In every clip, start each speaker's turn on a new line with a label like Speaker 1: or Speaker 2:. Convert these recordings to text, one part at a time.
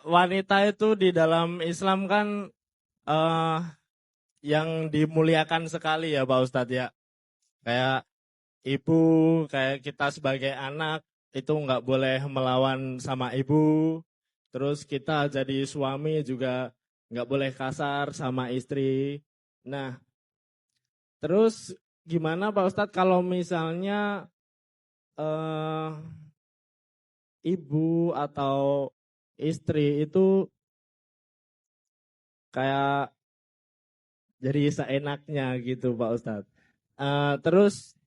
Speaker 1: wanita itu di dalam Islam kan eh yang dimuliakan sekali ya Pak Ustadz ya. Kayak ibu, kayak kita sebagai anak itu nggak boleh melawan sama ibu. Terus kita jadi suami juga nggak boleh kasar sama istri. Nah, terus gimana Pak Ustadz kalau misalnya eh, ibu atau istri itu kayak jadi seenaknya gitu Pak Ustadz. Terus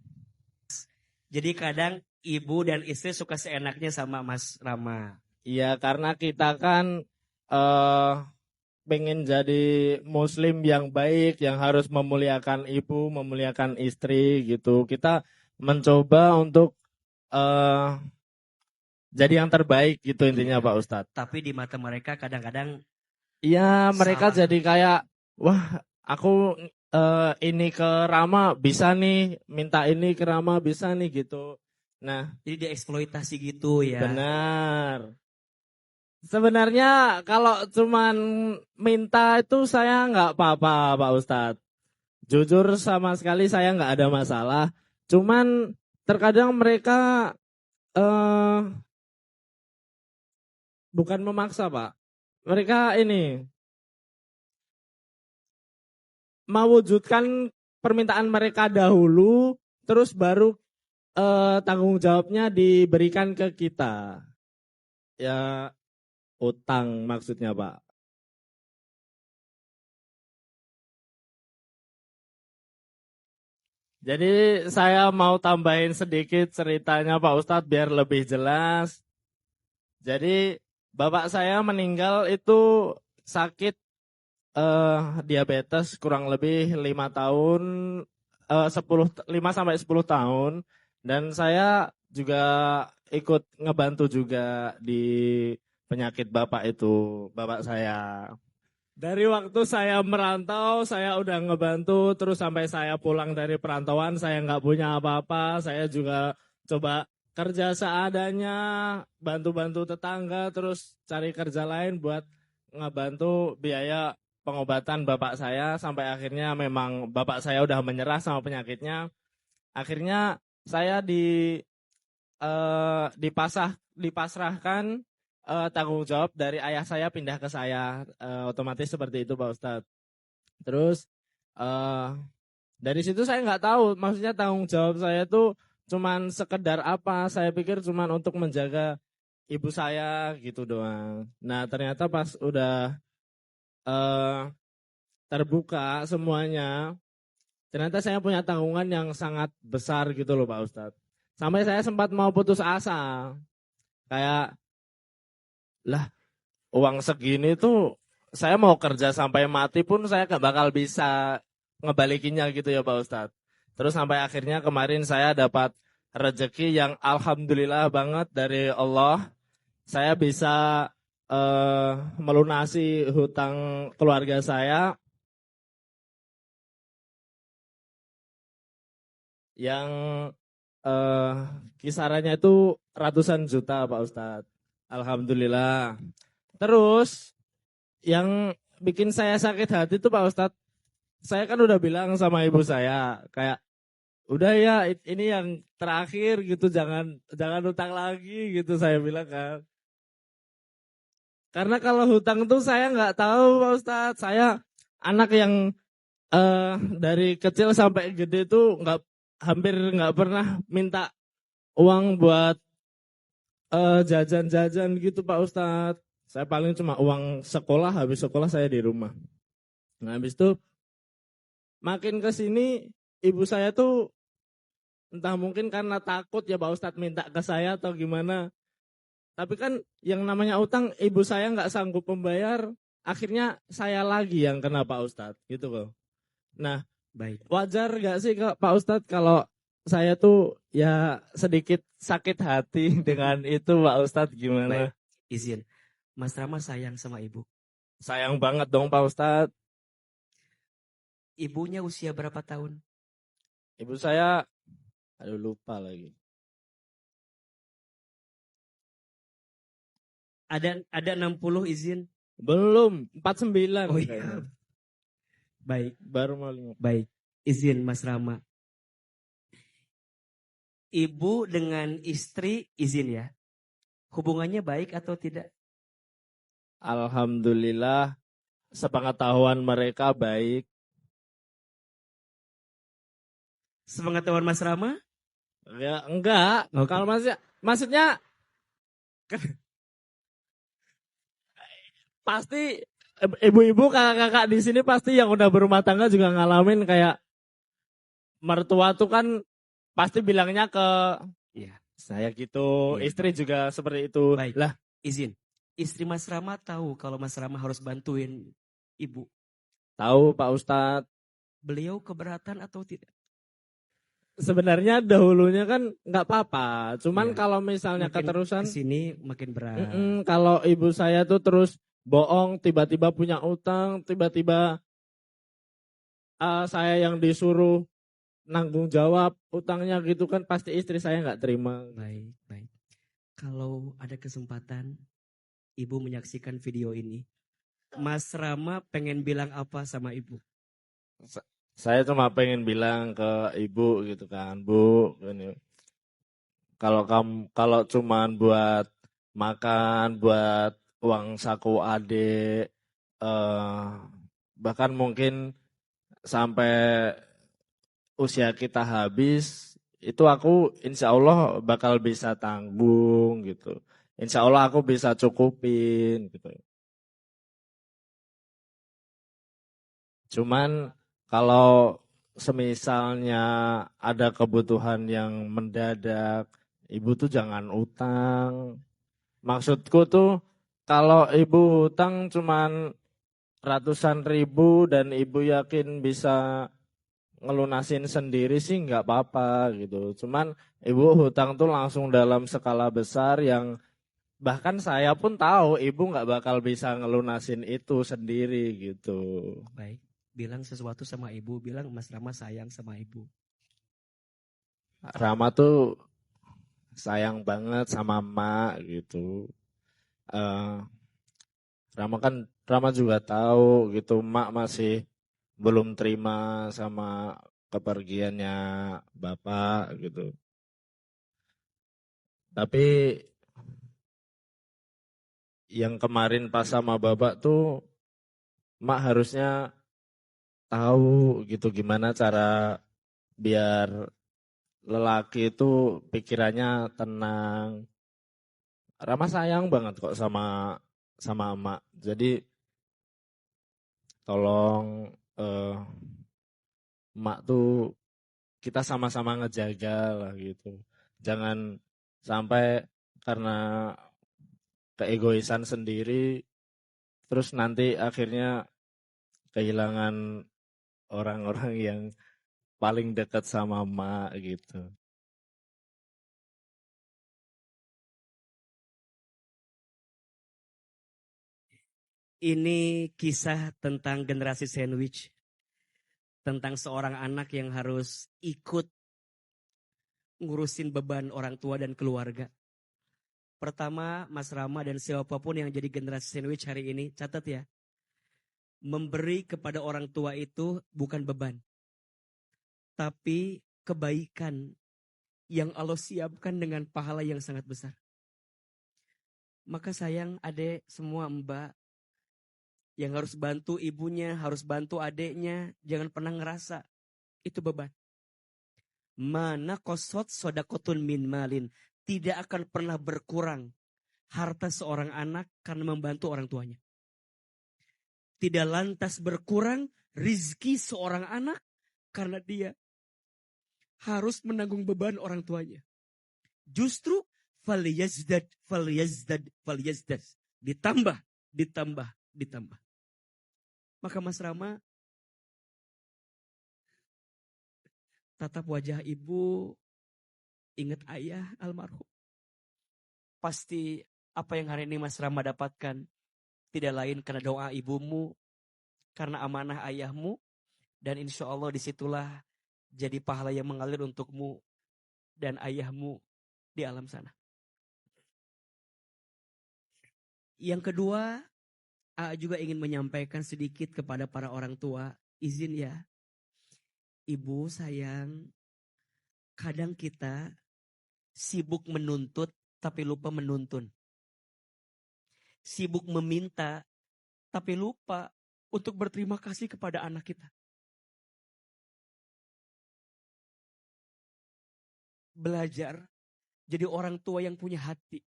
Speaker 2: Jadi kadang ibu dan istri suka seenaknya sama Mas Rama.
Speaker 1: ya karena kita kan eh pengen jadi muslim yang baik, yang harus memuliakan ibu, memuliakan istri gitu. Kita mencoba untuk eh jadi yang terbaik gitu intinya
Speaker 2: Iya.
Speaker 1: Pak Ustadz.
Speaker 2: Tapi di mata mereka kadang-kadang
Speaker 1: Iya mereka
Speaker 2: salah.
Speaker 1: jadi kayak wah aku ini ke Rama bisa nih, minta ini ke Rama bisa nih gitu. Nah
Speaker 2: Jadi dieksploitasi gitu ya.
Speaker 1: benar. Sebenarnya kalau cuman minta itu saya nggak apa-apa Pak Ustadz. Jujur sama sekali saya nggak ada masalah. Cuman terkadang mereka eh bukan memaksa Pak. Mereka ini mewujudkan permintaan mereka dahulu, terus baru tanggung jawabnya diberikan ke kita. Ya utang maksudnya Pak. Jadi saya mau tambahin sedikit ceritanya Pak Ustadz biar lebih jelas. Jadi bapak saya meninggal itu sakit diabetes kurang lebih 5 tahun, 5 sampai 10 tahun. Dan saya juga ikut ngebantu juga di penyakit bapak itu, bapak saya. Dari waktu saya merantau, saya udah ngebantu, terus sampai saya pulang dari perantauan, saya nggak punya apa-apa, saya juga coba kerja seadanya, bantu-bantu tetangga, terus cari kerja lain buat ngebantu biaya pengobatan bapak saya, sampai akhirnya memang bapak saya udah menyerah sama penyakitnya. Akhirnya saya dipasrahkan tanggung jawab dari ayah saya pindah ke saya, otomatis seperti itu Pak Ustadz. Terus eh dari situ saya nggak tahu, maksudnya tanggung jawab saya tuh cuman sekedar apa, saya pikir cuman untuk menjaga ibu saya gitu doang. Nah ternyata pas udah eh terbuka semuanya, ternyata saya punya tanggungan yang sangat besar gitu loh Pak Ustadz. Sampai saya sempat mau putus asa, kayak lah uang segini tuh saya mau kerja sampai mati pun saya gak bakal bisa ngebalikinnya gitu ya Pak Ustadz. Terus sampai akhirnya kemarin saya dapat rezeki yang alhamdulillah banget dari Allah. Saya bisa melunasi hutang keluarga saya yang eh, kisarannya itu ratusan juta Pak Ustadz. Alhamdulillah. Terus yang bikin saya sakit hati tuh Pak Ustadz, saya kan udah bilang sama ibu saya kayak udah ya ini yang terakhir gitu, jangan jangan hutang lagi gitu saya bilang kan. Karena kalau hutang tuh saya nggak tahu Pak Ustadz, saya anak yang dari kecil sampai gede tuh hampir nggak pernah minta uang buat jajan-jajan gitu Pak Ustadz. Saya paling cuma uang sekolah, habis sekolah saya di rumah. Nah habis itu makin ke sini ibu saya tuh entah mungkin karena takut ya Pak Ustadz minta ke saya atau gimana. Tapi kan yang namanya utang ibu saya nggak sanggup membayar, akhirnya saya lagi yang kena Pak Ustadz gitu loh. Nah
Speaker 2: Baik.
Speaker 1: wajar nggak sih Pak Ustadz kalau saya tuh ya sedikit sakit hati dengan itu Pak Ustadz
Speaker 2: Baik,
Speaker 1: gimana?
Speaker 2: izin. Mas Rama sayang sama ibu.
Speaker 1: Sayang banget dong Pak Ustadz.
Speaker 2: Ibunya usia berapa tahun?
Speaker 1: Ibu saya, aduh lupa lagi.
Speaker 2: Ada 60 izin.
Speaker 1: Belum, 49.
Speaker 2: Oh iya.
Speaker 1: kayaknya.
Speaker 2: Baik,
Speaker 1: Baru mau 50.
Speaker 2: baik. Izin Mas Rama. Ibu dengan istri izin ya. Hubungannya baik atau tidak?
Speaker 1: Alhamdulillah, sepengetahuan mereka baik.
Speaker 2: Sepengetahuan Mas Rama?
Speaker 1: Ya, enggak.
Speaker 2: Oke.
Speaker 1: Kalau maksudnya pasti ibu-ibu, kakak-kakak di sini pasti yang udah berumah tangga juga ngalamin kayak mertua tuh kan pasti bilangnya ke
Speaker 2: Iya.
Speaker 1: saya gitu,
Speaker 2: Iya.
Speaker 1: istri juga seperti itu.
Speaker 2: Baik.
Speaker 1: Lah,
Speaker 2: Izin. Istri Mas Rama tahu kalau Mas Rama harus bantuin ibu.
Speaker 1: tahu Pak Ustadz.
Speaker 2: Beliau keberatan atau tidak?
Speaker 1: Sebenarnya dahulunya kan nggak apa-apa. Cuman
Speaker 2: Iya.
Speaker 1: kalau misalnya
Speaker 2: Makin
Speaker 1: keterusan,
Speaker 2: kesini makin berat.
Speaker 1: kalau ibu saya tuh terus bohong, tiba-tiba punya utang, tiba-tiba saya yang disuruh nanggung jawab utangnya gitu kan, pasti istri saya nggak terima.
Speaker 2: Baik, baik. Kalau ada kesempatan ibu menyaksikan video ini, Mas Rama pengen bilang apa sama ibu?
Speaker 1: Saya cuma pengen bilang ke ibu gitu kan, Bu, ini, kalau cuman buat makan, buat uang saku adik, bahkan mungkin sampai usia kita habis, itu aku insya Allah bakal bisa tanggung gitu. Insya Allah aku bisa cukupin gitu. Cuman kalau semisalnya ada kebutuhan yang mendadak, ibu tuh jangan utang. Maksudku tuh kalau ibu utang cuman ratusan ribu dan ibu yakin bisa ngelunasin sendiri sih nggak apa-apa gitu. Cuman ibu hutang tuh langsung dalam skala besar yang bahkan saya pun tahu ibu nggak bakal bisa ngelunasin itu sendiri gitu.
Speaker 2: Baik, bilang sesuatu sama ibu, bilang Mas Rama sayang sama ibu.
Speaker 1: Rama tuh sayang banget sama emak gitu. Eh, Rama juga tahu gitu, emak masih belum terima sama kepergiannya bapak gitu. Tapi yang kemarin pas sama bapak tuh emak harusnya tahu gitu gimana cara biar lelaki itu pikirannya tenang. Rama sayang banget kok sama emak. Jadi tolong emak tuh kita sama-sama ngejaga lah gitu. Jangan sampai karena keegoisan sendiri terus nanti akhirnya kehilangan orang-orang yang paling dekat sama emak gitu.
Speaker 2: Ini kisah tentang generasi sandwich. Tentang seorang anak yang harus ikut ngurusin beban orang tua dan keluarga. Pertama, Mas Rama dan siapapun yang jadi generasi sandwich hari ini, catat ya. Memberi kepada orang tua itu bukan beban. Tapi kebaikan yang Allah siapkan dengan pahala yang sangat besar. Maka sayang adek semua mbak yang harus bantu ibunya, harus bantu adeknya, jangan pernah ngerasa itu beban. Mana kosot sodakotun min malin. Tidak akan pernah berkurang harta seorang anak karena membantu orang tuanya. Tidak lantas berkurang rizki seorang anak karena dia harus menanggung beban orang tuanya. Justru falyazdad. Ditambah, ditambah, ditambah. Maka Mas Rama, tatap wajah ibu, ingat ayah almarhum. Pasti apa yang hari ini Mas Rama dapatkan tidak lain karena doa ibumu, karena amanah ayahmu, dan insya Allah disitulah jadi pahala yang mengalir untukmu dan ayahmu di alam sana. Yang kedua, A juga ingin menyampaikan sedikit kepada para orang tua. Izin ya, ibu sayang, kadang kita sibuk menuntut tapi lupa menuntun. Sibuk meminta tapi lupa untuk berterima kasih kepada anak kita. Belajar jadi orang tua yang punya hati.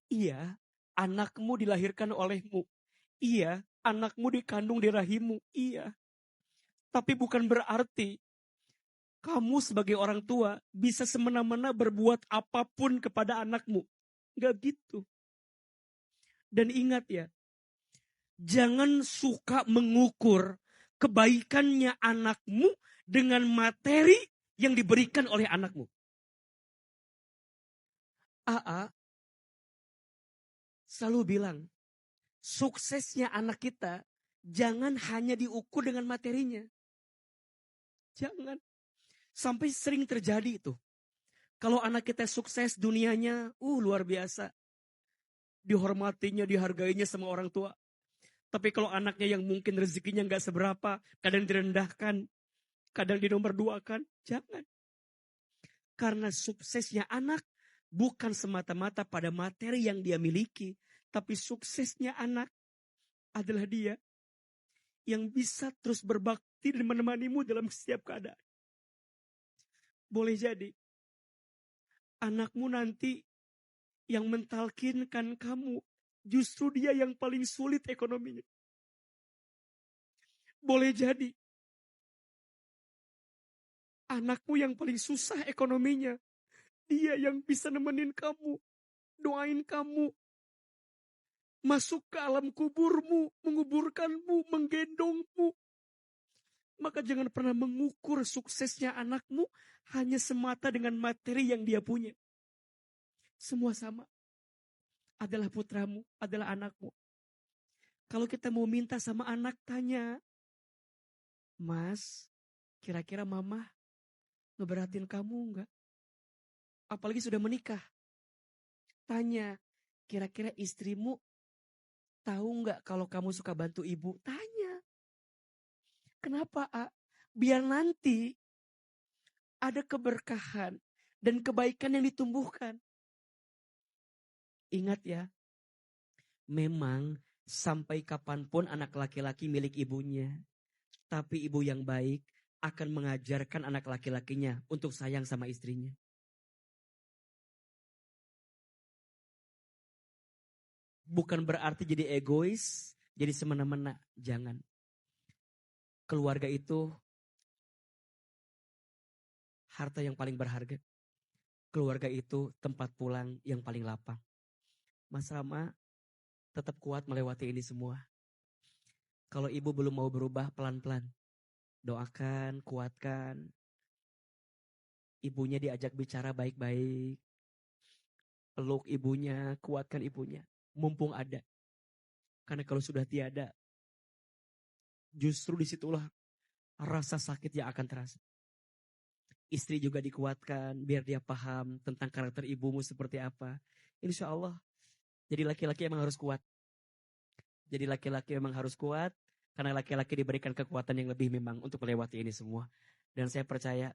Speaker 2: Iya, anakmu dilahirkan olehmu. Iya, anakmu dikandung di rahimmu. Iya. Tapi bukan berarti kamu sebagai orang tua bisa semena-mena berbuat apapun kepada anakmu. Gak gitu. Dan ingat ya, jangan suka mengukur kebaikannya anakmu dengan materi yang diberikan oleh anakmu. AA selalu bilang, suksesnya anak kita jangan hanya diukur dengan materinya. Jangan. Sampai sering terjadi itu. Kalau anak kita sukses dunianya, luar biasa. Dihormatinya, dihargainya sama orang tua. Tapi kalau anaknya yang mungkin rezekinya gak seberapa, kadang direndahkan, kadang dinomorduakan, jangan. Karena suksesnya anak bukan semata-mata pada materi yang dia miliki, tapi suksesnya anak adalah dia yang bisa terus berbakti dan menemanimu dalam setiap keadaan. Boleh jadi anakmu nanti yang mentalkinkan kamu justru dia yang paling sulit ekonominya. Boleh jadi anakmu yang paling susah ekonominya, dia yang bisa nemenin kamu, doain kamu, masuk ke alam kuburmu, menguburkanmu, menggendongmu. Maka jangan pernah mengukur suksesnya anakmu hanya semata dengan materi yang dia punya. Semua sama. Adalah putramu, adalah anakmu. Kalau kita mau minta sama anak, tanya, Mas, kira-kira mama ngeberatin kamu enggak? Apalagi sudah menikah. Tanya, kira-kira istrimu tahu enggak kalau kamu suka bantu ibu? Tanya. Kenapa, A? Biar nanti ada keberkahan dan kebaikan yang ditumbuhkan. Ingat ya, memang sampai kapanpun anak laki-laki milik ibunya. Tapi ibu yang baik akan mengajarkan anak laki-lakinya untuk sayang sama istrinya. Bukan berarti jadi egois, jadi semena-mena. Jangan. Keluarga itu harta yang paling berharga. Keluarga itu tempat pulang yang paling lapang. Mas Rama tetap kuat melewati ini semua. Kalau ibu belum mau berubah, pelan-pelan. Doakan, kuatkan. Ibunya diajak bicara baik-baik. Peluk ibunya, kuatkan ibunya. Mumpung ada. Karena kalau sudah tiada, justru disitulah rasa sakit yang akan terasa. Istri juga dikuatkan biar dia paham tentang karakter ibumu seperti apa. Insya Allah. Jadi laki-laki emang harus kuat. Jadi laki-laki memang harus kuat. Karena laki-laki diberikan kekuatan yang lebih memang untuk melewati ini semua. Dan saya percaya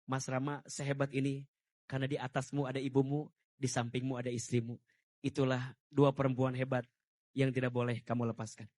Speaker 2: Mas Rama sehebat ini. Karena di atasmu ada ibumu, di sampingmu ada istrimu. Itulah dua perempuan hebat yang tidak boleh kamu lepaskan.